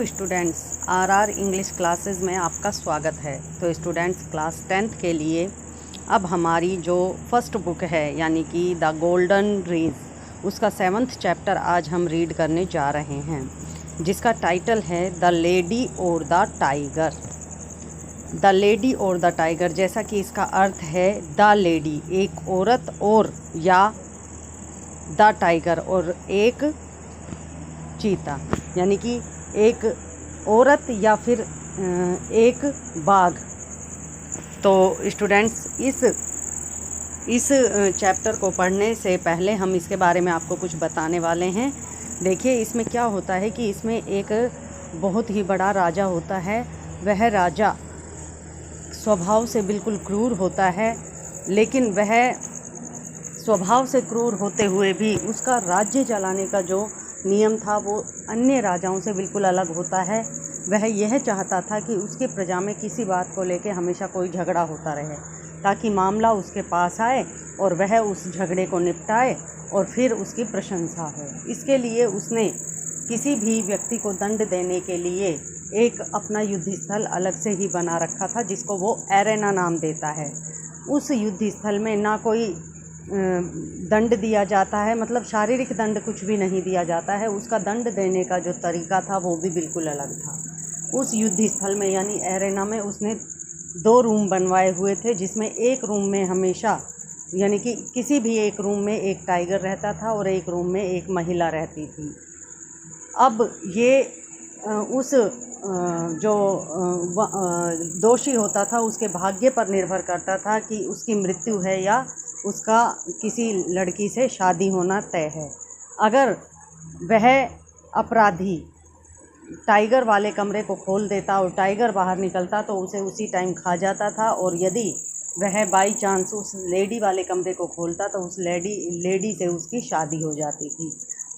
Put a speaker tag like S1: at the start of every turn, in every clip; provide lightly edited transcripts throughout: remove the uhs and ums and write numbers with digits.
S1: Hello students, RR English classes में आपका स्वागत है। तो स्टूडेंट्स, क्लास 10th के लिए अब हमारी जो फर्स्ट बुक है यानी कि द गोल्डन रेज, उसका 7th चैप्टर आज हम रीड करने जा रहे हैं, जिसका टाइटल है द लेडी और द टाइगर। द लेडी और द टाइगर, जैसा कि इसका अर्थ है द लेडी एक औरत और या द टाइगर और एक चीता, यानी कि एक औरत या फिर एक बाघ। तो स्टूडेंट्स, इस चैप्टर को पढ़ने से पहले हम इसके बारे में आपको कुछ बताने वाले हैं। देखिए, इसमें क्या होता है कि इसमें एक बहुत ही बड़ा राजा होता है। वह राजा स्वभाव से बिल्कुल क्रूर होता है, लेकिन वह स्वभाव से क्रूर होते हुए भी उसका राज्य चलाने का जो नियम था वो अन्य राजाओं से बिल्कुल अलग होता है। वह यह चाहता था कि उसकी प्रजा में किसी बात को लेकर हमेशा कोई झगड़ा होता रहे, ताकि मामला उसके पास आए और वह उस झगड़े को निपटाए और फिर उसकी प्रशंसा हो। इसके लिए उसने किसी भी व्यक्ति को दंड देने के लिए एक अपना युद्ध स्थल अलग से ही बना रखा था, जिसको वो एरेना नाम देता है। उस युद्ध स्थल में ना कोई दंड दिया जाता है, मतलब शारीरिक दंड कुछ भी नहीं दिया जाता है। उसका दंड देने का जो तरीका था वो भी बिल्कुल अलग था। उस युद्ध स्थल में यानी एरेना में उसने 2 रूम बनवाए हुए थे, जिसमें एक रूम में हमेशा यानी कि किसी भी एक रूम में एक टाइगर रहता था और एक रूम में एक महिला रहती थी। अब ये उस जो दोषी होता था उसके भाग्य पर निर्भर करता था कि उसकी मृत्यु है या उसका किसी लड़की से शादी होना तय है। अगर वह अपराधी टाइगर वाले कमरे को खोल देता और टाइगर बाहर निकलता तो उसे उसी टाइम खा जाता था, और यदि वह बाई चांस उस लेडी वाले कमरे को खोलता तो उस लेडी से उसकी शादी हो जाती थी।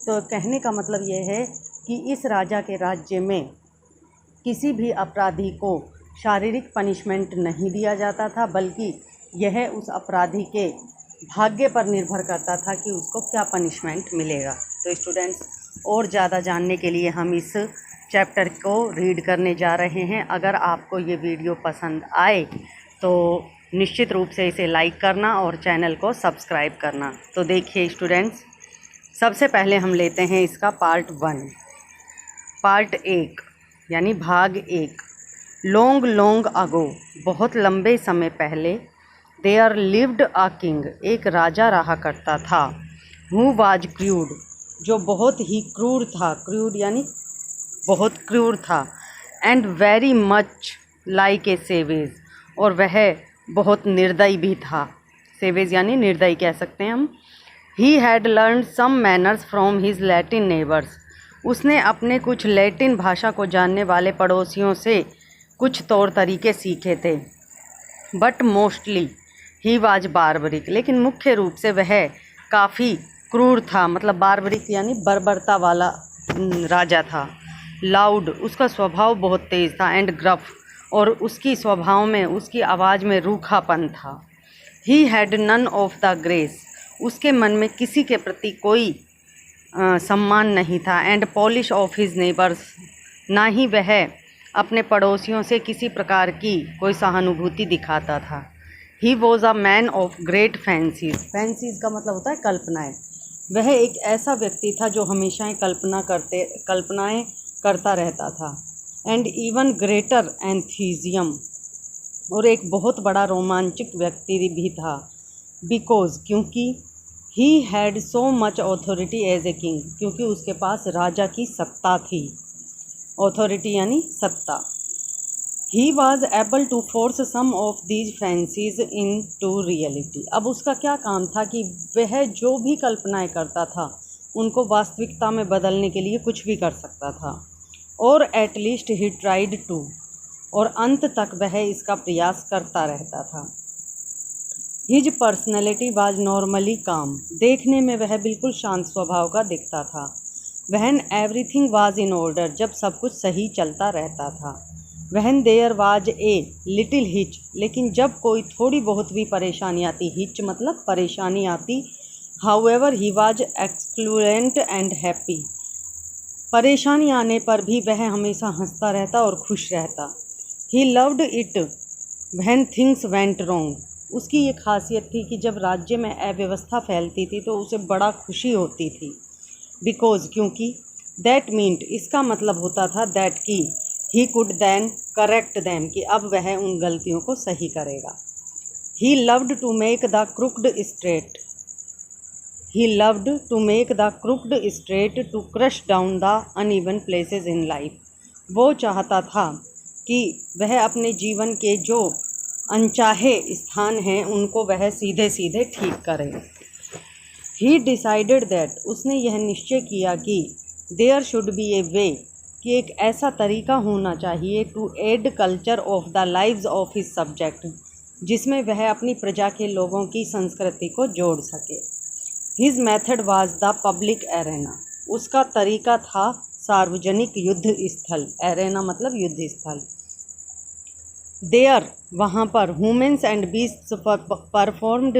S1: तो कहने का मतलब यह है कि इस राजा के राज्य में किसी भी अपराधी को शारीरिक पनिशमेंट नहीं दिया जाता था, बल्कि यह उस अपराधी के भाग्य पर निर्भर करता था कि उसको क्या पनिशमेंट मिलेगा। तो स्टूडेंट्स, और ज़्यादा जानने के लिए हम इस चैप्टर को रीड करने जा रहे हैं। अगर आपको ये वीडियो पसंद आए तो निश्चित रूप से इसे लाइक करना और चैनल को सब्सक्राइब करना। तो देखिए स्टूडेंट्स, सबसे पहले हम लेते हैं इसका पार्ट 1। पार्ट 1 यानी भाग 1। लॉन्ग लॉन्ग अगो, बहुत लंबे समय पहले, देयर लिव्ड अ किंग, एक राजा रहा करता था। हु वाज क्रूड, जो बहुत ही क्रूर था। क्रूड यानी बहुत क्रूर था। And very much like a savage, और वह बहुत निर्दयी भी था। सेवेज यानी निर्दयी कह सकते हैं हम। He had learn some manners from his Latin neighbours, उसने अपने कुछ लैटिन भाषा को जानने वाले पड़ोसियों से कुछ तौर तरीके सीखे थे। But mostly he was barbaric, लेकिन मुख्य रूप से वह काफ़ी क्रूर था, मतलब बार्बरिक यानी बर्बरता वाला राजा था। लाउड, उसका स्वभाव बहुत तेज़ था। एंड ग्रफ, और उसकी स्वभाव में, उसकी आवाज़ में रूखापन था। He had none of the grace, उसके मन में किसी के प्रति कोई सम्मान नहीं था। And polish of his neighbours, ना ही वह अपने पड़ोसियों से किसी प्रकार की कोई सहानुभूति दिखाता था। He was a man of great fancies, fancies का मतलब होता है कल्पनाएँ। वह एक ऐसा व्यक्ति था जो हमेशा कल्पनाएँ करता रहता था। एंड इवन ग्रेटर एंथीजियम, और एक बहुत बड़ा रोमांचक व्यक्ति भी था। बिकॉज, क्योंकि he had so much authority as a king, क्योंकि उसके पास राजा की सत्ता थी। ऑथोरिटी यानी सत्ता। He was able to force some of these fancies into reality, अब उसका क्या काम था कि वह जो भी कल्पनाएं करता था उनको वास्तविकता में बदलने के लिए कुछ भी कर सकता था। और एटलीस्ट ही ट्राइड टू, और अंत तक वह इसका प्रयास करता रहता था। हिज पर्सनैलिटी वाज नॉर्मली काम, देखने में वह बिल्कुल शांत स्वभाव का दिखता था। When everything was in order, जब सब कुछ सही चलता रहता था। When there was a little hitch, लेकिन जब कोई थोड़ी बहुत भी परेशानी आती, हिच मतलब परेशानी आती, however he was exultant and happy, परेशानी आने पर भी वह हमेशा हंसता रहता और खुश रहता। He loved it when things went wrong. उसकी ये खासियत थी कि जब राज्य में अव्यवस्था फैलती थी तो उसे बड़ा खुशी होती थी। बिकॉज क्योंकि दैट मीन्ट इसका मतलब होता था दैट की he could then correct them कि अब वह उन गलतियों को सही करेगा। He loved to make the crooked straight. He loved to make the crooked straight to crush down the uneven places in life. वो चाहता था कि वह अपने जीवन के जो अनचाहे स्थान हैं उनको वह सीधे सीधे ठीक करे। He decided that उसने यह निश्चय किया कि there should be a way कि एक ऐसा तरीका होना चाहिए to aid culture of the lives of his subject जिसमें वह अपनी प्रजा के लोगों की संस्कृति को जोड़ सके। His method was the public arena. उसका तरीका था सार्वजनिक युद्ध स्थल। एरेना मतलब युद्ध स्थल। There वहाँ पर humans and beasts performed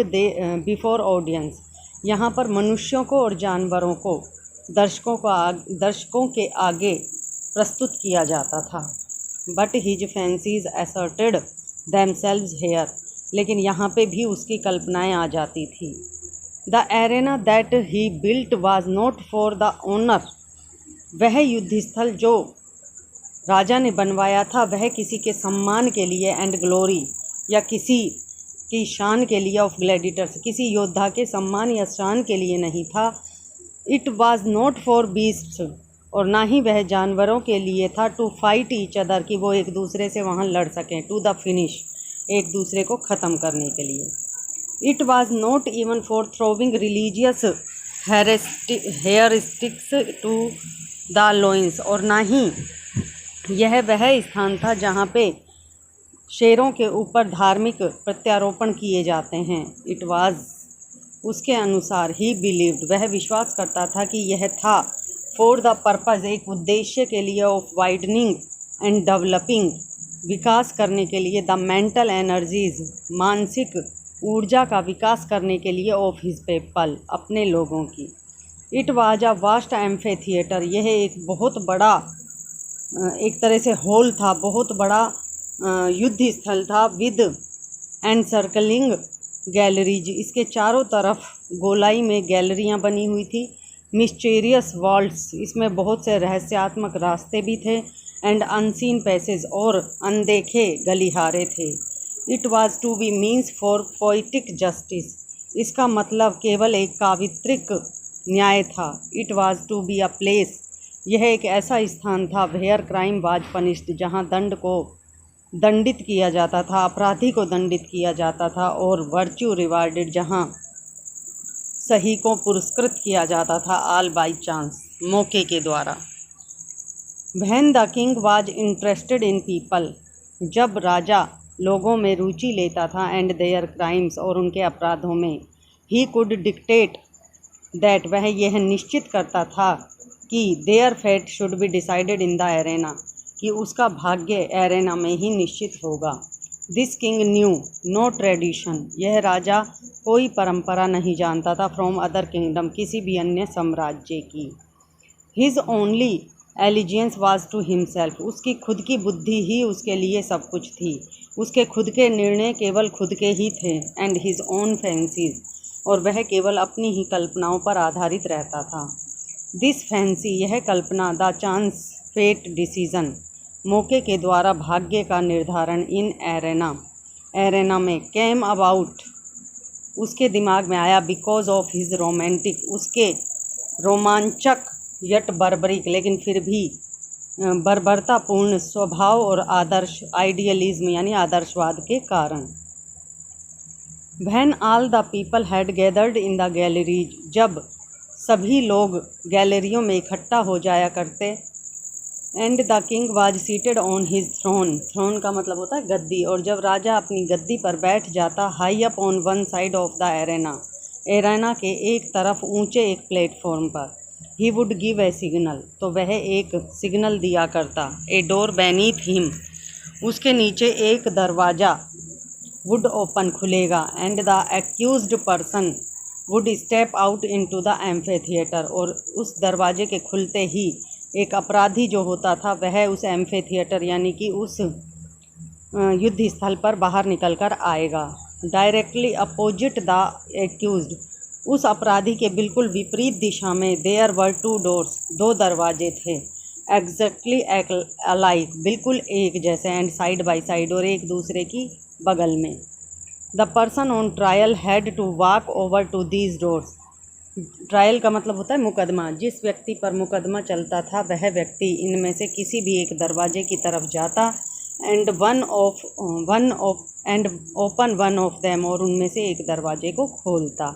S1: before audience। यहाँ पर मनुष्यों को और जानवरों को दर्शकों के आगे प्रस्तुत किया जाता था। But his fancies asserted themselves here। लेकिन यहाँ पे भी उसकी कल्पनाएं आ जाती थी। The arena that he built was not for the owner। वह युद्ध स्थल जो राजा ने बनवाया था वह किसी के सम्मान के लिए एंड ग्लोरी या किसी की शान के लिए ऑफ ग्लैडिएटर्स किसी योद्धा के सम्मान या शान के लिए नहीं था। It was not for beasts और ना ही वह जानवरों के लिए था टू फाइट ईच अदर कि वो एक दूसरे से वहाँ लड़ सकें टू द फिनिश एक दूसरे को ख़त्म करने के लिए। It was not even for throwing religious heuristics to the loins और ना ही यह वह स्थान था जहाँ पे शेरों के ऊपर धार्मिक प्रत्यारोपण किए जाते हैं। It was उसके अनुसार he believed वह विश्वास करता था कि यह था for the purpose एक उद्देश्य के लिए of widening and developing विकास करने के लिए the mental energies मानसिक ऊर्जा का विकास करने के लिए ऑफ हिज पीपल अपने लोगों की। It was a vast amphitheatre यह एक बहुत बड़ा एक तरह से हॉल था बहुत बड़ा युद्ध स्थल था विद एंड सर्कलिंग गैलरीज इसके चारों तरफ गोलाई में गैलरियां बनी हुई थी। मिस्टीरियस वॉल्ट्स इसमें बहुत से रहस्यात्मक रास्ते भी थे एंड अनसीन पैसेज और अनदेखे गलिहारे थे। It was to be means for poetic justice इसका मतलब केवल एक कावित्रिक न्याय था। It was to be a place यह एक ऐसा स्थान था वेयर क्राइम वाज पनिश्ड जहाँ दंड को दंडित किया जाता था अपराधी को दंडित किया जाता था और वर्च्यू रिवार्डेड जहाँ सही को पुरस्कृत किया जाता था ऑल बाई चांस मौके के द्वारा। When the king was interested in people जब राजा लोगों में रुचि लेता था एंड देयर क्राइम्स और उनके अपराधों में ही कुड डिक्टेट दैट वह यह निश्चित करता था कि their fate should be decided in the arena कि उसका भाग्य एरेना में ही निश्चित होगा। This king knew no tradition यह राजा कोई परंपरा नहीं जानता था फ्रॉम अदर किंगडम किसी भी अन्य साम्राज्य की। His only allegiance was to himself उसकी खुद की बुद्धि ही उसके लिए सब कुछ थी उसके खुद के निर्णय केवल खुद के ही थे एंड हिज ओन फैंसीज और वह केवल अपनी ही कल्पनाओं पर आधारित रहता था। दिस फैंसी यह कल्पना द चांस फेट डिसीजन मौके के द्वारा भाग्य का निर्धारण इन एरेना में कैम अबाउट उसके दिमाग में आया बिकॉज ऑफ हिज रोमांटिक उसके रोमांचक यट बर्बरिक लेकिन फिर भी बर्बरतापूर्ण स्वभाव और आदर्श आइडियलिज्म यानी आदर्शवाद के कारण। When all the people had gathered in the galleries जब सभी लोग गैलरियों में इकट्ठा हो जाया करते and the king was seated on his throne का मतलब होता है गद्दी और जब राजा अपनी गद्दी पर बैठ जाता high up on one side of the arena के एक तरफ ऊंचे एक प्लेटफॉर्म पर he would give a signal तो वह एक सिग्नल दिया करता। ए डोर बेनीथ हिम उसके नीचे एक दरवाज़ा वुड ओपन खुलेगा and the accused person would step out into the amphitheatre और उस दरवाजे के खुलते ही एक अपराधी जो होता था वह उस एम्फी थिएटर यानी कि उस युद्ध स्थल पर बाहर निकल कर आएगा। डायरेक्टली अपोजिट द एक्यूज्ड, उस अपराधी के बिल्कुल विपरीत दिशा में देयर वर 2 डोर्स, 2 दरवाजे थे। एग्जैक्टली अलाइक, बिल्कुल एक जैसे, एंड साइड बाय साइड, और एक दूसरे की बगल में। The person on trial had to walk over to these doors. Trial का मतलब होता है मुकदमा। जिस व्यक्ति पर मुकदमा चलता था वह व्यक्ति इनमें से किसी भी एक दरवाजे की तरफ जाता and open one of them, और उनमें से एक दरवाजे को खोलता।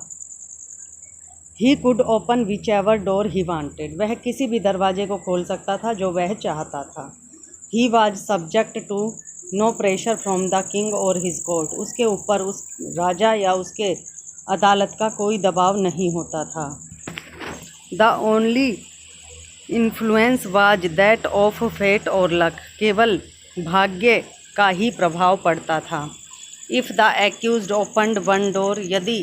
S1: He could open which ever door he wanted, वह किसी भी दरवाजे को खोल सकता था जो वह चाहता था। He was subject to no pressure from the king और हिज कोर्ट, उसके ऊपर उस राजा या उसके अदालत का कोई दबाव नहीं होता था। The only influence was that of fate और लक, केवल भाग्य का ही प्रभाव पड़ता था। If the accused opened one door, यदि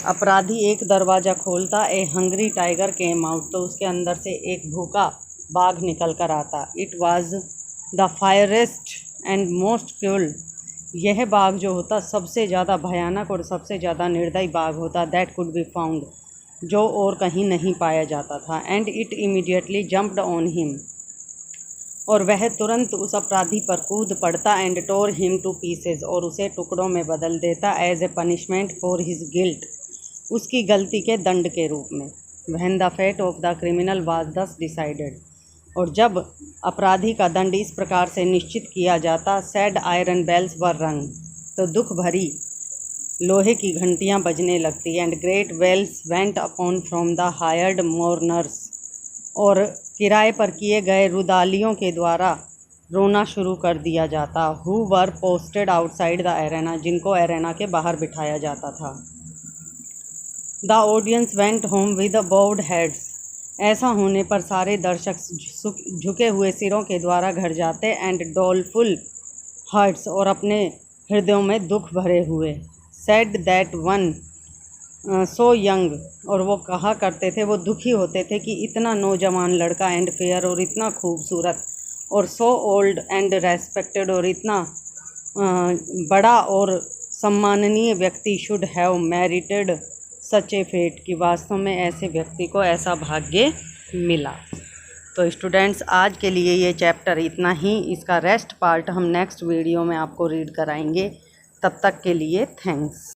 S1: अपराधी एक दरवाज़ा खोलता, a hungry tiger came out, तो उसके अंदर से एक भूखा बाघ निकल कर आता। It was the fiercest and most cruel, यह बाघ जो होता सबसे ज़्यादा भयानक और सबसे ज़्यादा निर्दयी बाघ होता। दैट कुड बी फाउंड, जो और कहीं नहीं पाया जाता था। And it immediately jumped on him, और वह तुरंत उस अपराधी पर कूद पड़ता। And tore him to pieces, और उसे टुकड़ों में बदल देता। As a punishment for his guilt, उसकी गलती के दंड के रूप में। When the fate of the criminal was thus decided, और जब अपराधी का दंड इस प्रकार से निश्चित किया जाता, सैड आयरन बेल्स वर रंग, तो दुख भरी लोहे की घंटियां बजने लगती। And great wails went upon from the hired mourners, और किराए पर किए गए रुदालियों के द्वारा रोना शुरू कर दिया जाता। Who were posted outside the arena, जिनको एरेना के बाहर बिठाया जाता था। The audience went home with bowed heads, ऐसा होने पर सारे दर्शक झुके हुए सिरों के द्वारा घर जाते। एंड डोलफुल हार्ट्स, और अपने हृदयों में दुख भरे हुए। Said that one so young, और वो कहा करते थे, वो दुखी होते थे कि इतना नौजवान लड़का, एंड फेयर, और इतना खूबसूरत, और सो ओल्ड एंड रेस्पेक्टेड, और इतना बड़ा और सम्माननीय व्यक्ति, should have merited such a fate, कि वास्तव में ऐसे व्यक्ति को ऐसा भाग्य मिला। तो स्टूडेंट्स, आज के लिए ये चैप्टर इतना ही। इसका रेस्ट पार्ट हम नेक्स्ट वीडियो में आपको रीड कराएंगे। तब तक के लिए थैंक्स।